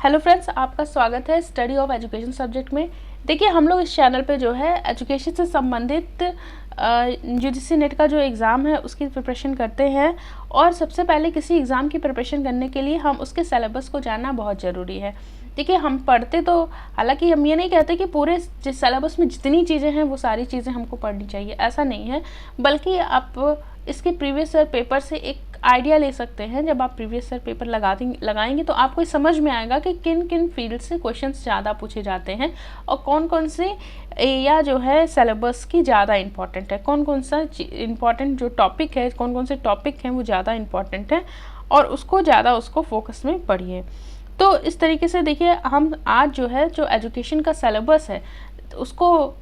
Hello friends, आपका स्वागत है स्टडी ऑफ एजुकेशन सब्जेक्ट में। देखिए, हम लोग इस चैनल पे जो है एजुकेशन से संबंधित यूजीसी नेट का जो एग्ज़ाम है उसकी प्रिपरेशन करते हैं। और सबसे पहले किसी एग्ज़ाम की प्रिपरेशन करने के लिए हम उसके सिलेबस को जानना बहुत ज़रूरी है। देखिए, हम पढ़ते तो, हालांकि हम ये नहीं कहते कि पूरे सिलेबस में जितनी चीज़ें हैं वो सारी चीज़ें हमको पढ़नी चाहिए, ऐसा नहीं है। बल्कि आप इसके प्रीवियस ईयर पेपर से एक आइडिया ले सकते हैं। जब आप प्रीवियस ईयर पेपर लगाएंगे तो आपको समझ में आएगा कि किन किन फील्ड से क्वेश्चंस ज़्यादा पूछे जाते हैं और कौन कौन से एरिया जो है सिलेबस की ज़्यादा इंपॉर्टेंट है, कौन कौन सा इंपॉर्टेंट जो टॉपिक है, कौन कौन से टॉपिक हैं वो ज़्यादा इंपॉर्टेंट है और उसको फोकस में पढ़िए। तो इस तरीके से देखिए, हम आज जो है जो एजुकेशन का सिलेबस है उसको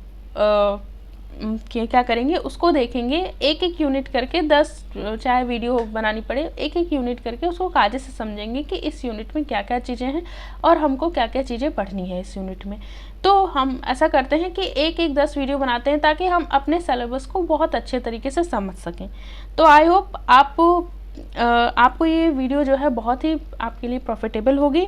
क्या करेंगे, उसको देखेंगे एक एक यूनिट करके। 10 चाहे वीडियो बनानी पड़े, एक एक यूनिट करके उसको कायदे से समझेंगे कि इस यूनिट में क्या क्या चीज़ें हैं और हमको क्या क्या चीज़ें पढ़नी है इस यूनिट में। तो हम ऐसा करते हैं कि एक एक 10 वीडियो बनाते हैं ताकि हम अपने सिलेबस को बहुत अच्छे तरीके से समझ सकें। तो आई होप आपको ये वीडियो जो है बहुत ही आपके लिए प्रॉफिटेबल होगी।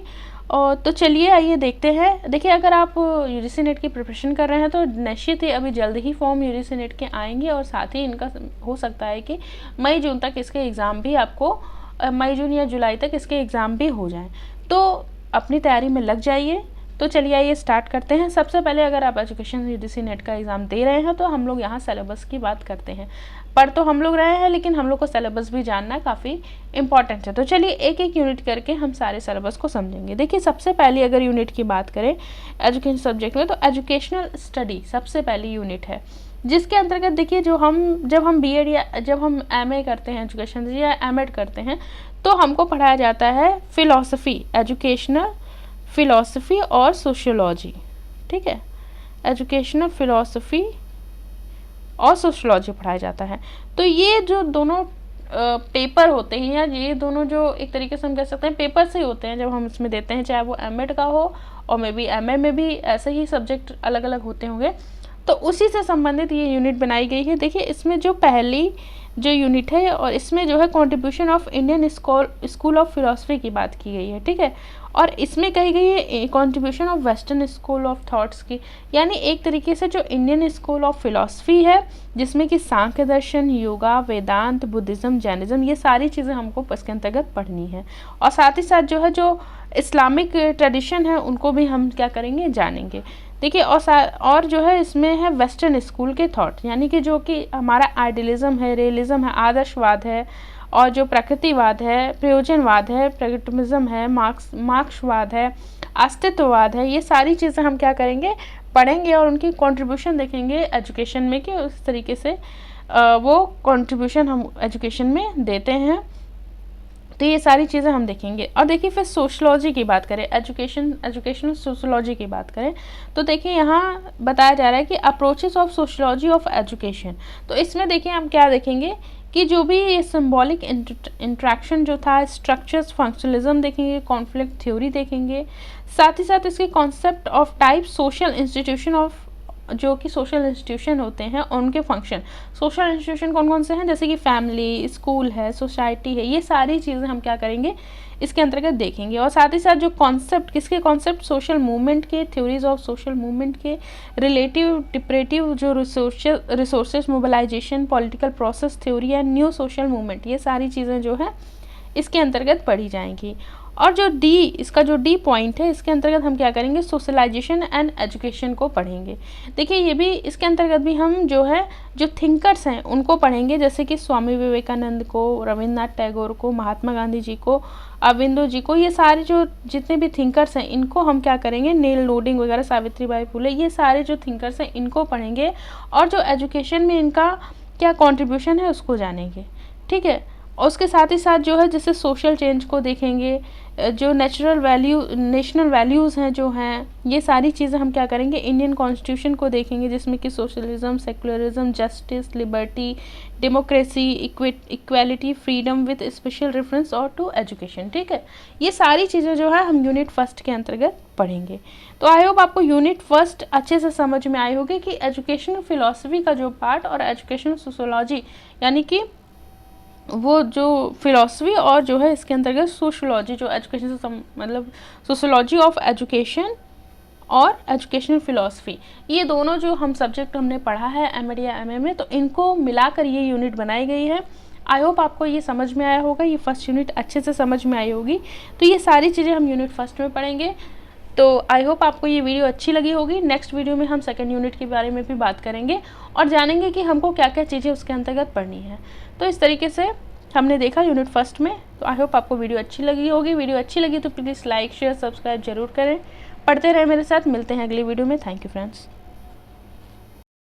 और तो चलिए आइए देखते हैं। देखिए, अगर आप यूजीसी नेट की प्रिपरेशन कर रहे हैं तो निश्चित ही अभी जल्द ही फॉर्म यूजीसी नेट के आएंगे और साथ ही इनका हो सकता है कि मई जून तक इसके एग्ज़ाम भी आपको मई जून या जुलाई तक इसके एग्ज़ाम भी हो जाएं। तो अपनी तैयारी में लग जाइए। तो चलिए आइए स्टार्ट करते हैं। सबसे पहले अगर आप एजुकेशन यूजीसी नेट का एग्ज़ाम दे रहे हैं तो हम लोग यहाँ सिलेबस की बात करते हैं। पढ़ तो हम लोग रहे हैं लेकिन हम लोग को सिलेबस भी जानना काफ़ी इंपॉर्टेंट है। तो चलिए एक एक यूनिट करके हम सारे सिलेबस को समझेंगे। देखिए, सबसे पहले अगर यूनिट की बात करें एजुकेशन सब्जेक्ट में तो एजुकेशनल स्टडी सबसे पहली यूनिट है, जिसके अंतर्गत देखिए जब हम बीएड या जब हम एमए करते हैं एजुकेशन या एमएड करते हैं तो हमको पढ़ाया जाता है फिलॉसफी, एजुकेशनल फिलॉसफी और सोशियोलॉजी। ठीक है, एजुकेशनल फिलॉसफी और सोशियोलॉजी पढ़ाया जाता है। तो ये जो दोनों पेपर होते हैं या ये दोनों जो एक तरीके से हम कह सकते हैं पेपर से ही होते हैं जब हम इसमें देते हैं, चाहे वो एमएड का हो और मे बी एमए में भी ऐसे ही सब्जेक्ट अलग अलग होते होंगे। तो उसी से संबंधित ये यूनिट बनाई गई है। देखिए, इसमें जो पहली जो यूनिट है और इसमें जो है contribution of Indian school of philosophy की बात की गई है। ठीक है, और इसमें कही गई है contribution of western school of thoughts की, यानी एक तरीके से जो इंडियन स्कूल ऑफ फिलॉसफी है जिसमें कि सांख्य दर्शन, योगा, वेदांत, बुद्धिज़्म, जैनिज़्म, ये सारी चीज़ें हमको इसके अंतर्गत पढ़नी है। और साथ ही साथ जो है जो इस्लामिक ट्रेडिशन है उनको भी हम क्या करेंगे, जानेंगे। देखिए, और जो है इसमें है वेस्टर्न स्कूल के थॉट, यानी कि जो कि हमारा आइडियलिज्म है, रियलिज्म है, आदर्शवाद है और जो प्रकृतिवाद है, प्रयोजनवाद है, प्रैग्मैटिज्म है, मार्क्सवाद है, अस्तित्ववाद है, ये सारी चीज़ें हम क्या करेंगे, पढ़ेंगे और उनकी कंट्रीब्यूशन देखेंगे एजुकेशन में कि उस तरीके से वो कंट्रीब्यूशन हम एजुकेशन में देते हैं। तो ये सारी चीज़ें हम देखेंगे। और देखिए, फिर सोशलॉजी की बात करें, एजुकेशनल सोशलॉजी की बात करें तो देखिए यहाँ बताया जा रहा है कि approaches of sociology of education. तो इसमें देखिए हम क्या देखेंगे कि जो भी ये सिंबॉलिक इंट्रैक्शन जो था, स्ट्रक्चर्स, फंक्शनलिज्म देखेंगे, कॉन्फ्लिक्ट थ्योरी देखेंगे, साथ ही साथ इसके concept of type, social institution of, जो कि सोशल इंस्टीट्यूशन होते हैं और उनके फंक्शन। सोशल इंस्टीट्यूशन कौन कौन से हैं, जैसे कि फैमिली, स्कूल है, सोसाइटी है, ये सारी चीज़ें हम क्या करेंगे इसके अंतर्गत देखेंगे। और साथ ही साथ जो कॉन्सेप्ट, किसके कॉन्सेप्ट, सोशल मूवमेंट के, थ्योरीज ऑफ सोशल मूवमेंट के, रिलेटिव डिपरेटिव जो resources mobilisation, political process theory and new social movement, ये सारी चीज़ें जो है इसके अंतर्गत पढ़ी जाएंगी। और जो इसका जो डी पॉइंट है, इसके अंतर्गत हम क्या करेंगे, सोशलाइजेशन एंड एजुकेशन को पढ़ेंगे। देखिए, ये भी इसके अंतर्गत भी हम जो है जो थिंकर्स हैं उनको पढ़ेंगे, जैसे कि स्वामी विवेकानंद को, रविन्द्रनाथ टैगोर को, महात्मा गांधी जी को, अरविंदो जी को, ये सारे जो जितने भी थिंकर्स हैं इनको हम क्या करेंगे, नील लोडिंग वगैरह, सावित्रीबाई फुले, ये सारे जो थिंकर्स हैं इनको पढ़ेंगे और जो एजुकेशन में इनका क्या कॉन्ट्रीब्यूशन है उसको जानेंगे। ठीक है, और उसके साथ ही साथ जो है जैसे सोशल चेंज को देखेंगे, जो नेशनल वैल्यूज़ हैं जो हैं, ये सारी चीज़ें हम क्या करेंगे, इंडियन कॉन्स्टिट्यूशन को देखेंगे जिसमें कि socialism, secularism, justice, liberty, democracy, equality, freedom with special reference और टू एजुकेशन। ठीक है, ये सारी चीज़ें जो है हम यूनिट फर्स्ट के अंतर्गत पढ़ेंगे। तो आई होप आपको यूनिट फर्स्ट अच्छे से समझ में आई होगी कि एजुकेशनल फिलॉसफी का जो पार्ट और एजुकेशनल सोशोलॉजी, यानी कि वो जो फिलॉसफी और जो है इसके अंतर्गत सोशोलॉजी, जो एजुकेशन से मतलब सोशोलॉजी ऑफ एजुकेशन और एजुकेशनल फ़िलॉसफी, ये दोनों जो हम सब्जेक्ट हमने पढ़ा है एमएड या एमए में, तो इनको मिलाकर ये यूनिट बनाई गई है। आई होप आपको ये समझ में आया होगा, ये फर्स्ट यूनिट अच्छे से समझ में आई होगी। तो ये सारी चीज़ें हम यूनिट फर्स्ट में पढ़ेंगे। तो आई होप आपको ये वीडियो अच्छी लगी होगी। नेक्स्ट वीडियो में हम सेकेंड यूनिट के बारे में भी बात करेंगे और जानेंगे कि हमको क्या क्या चीज़ें उसके अंतर्गत पढ़नी है। तो इस तरीके से हमने देखा यूनिट फर्स्ट में। तो आई होप आपको वीडियो अच्छी लगी होगी। वीडियो अच्छी लगी तो प्लीज़ लाइक शेयर सब्सक्राइब जरूर करें। पढ़ते रहे मेरे साथ। मिलते हैं अगली वीडियो में। Thank you friends.